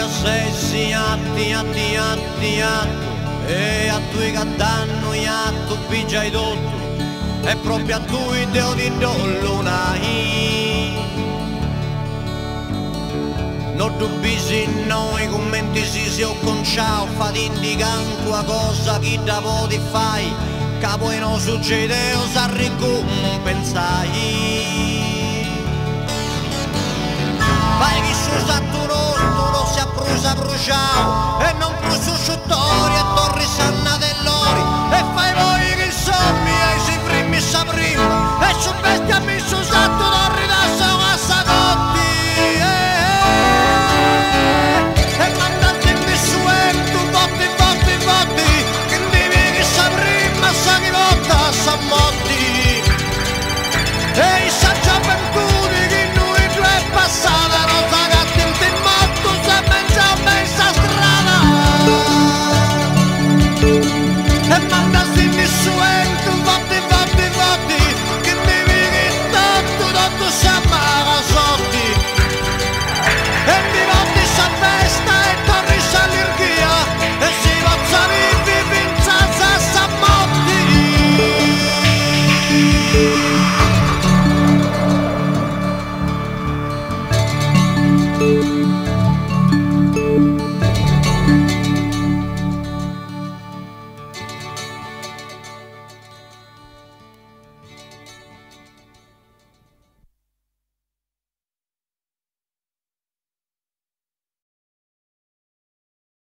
assessi, atti, e a tu che danno gli atti, pigiai tutto, e proprio a tu il Dio di dollunai. Non dubisi noi commenti si ho conciao, fate indicando una cosa che da poti fai, che poi non succede o sa ricompensai. Fai che su sa tu non si apprusa bruciao e non pruso sciuttoria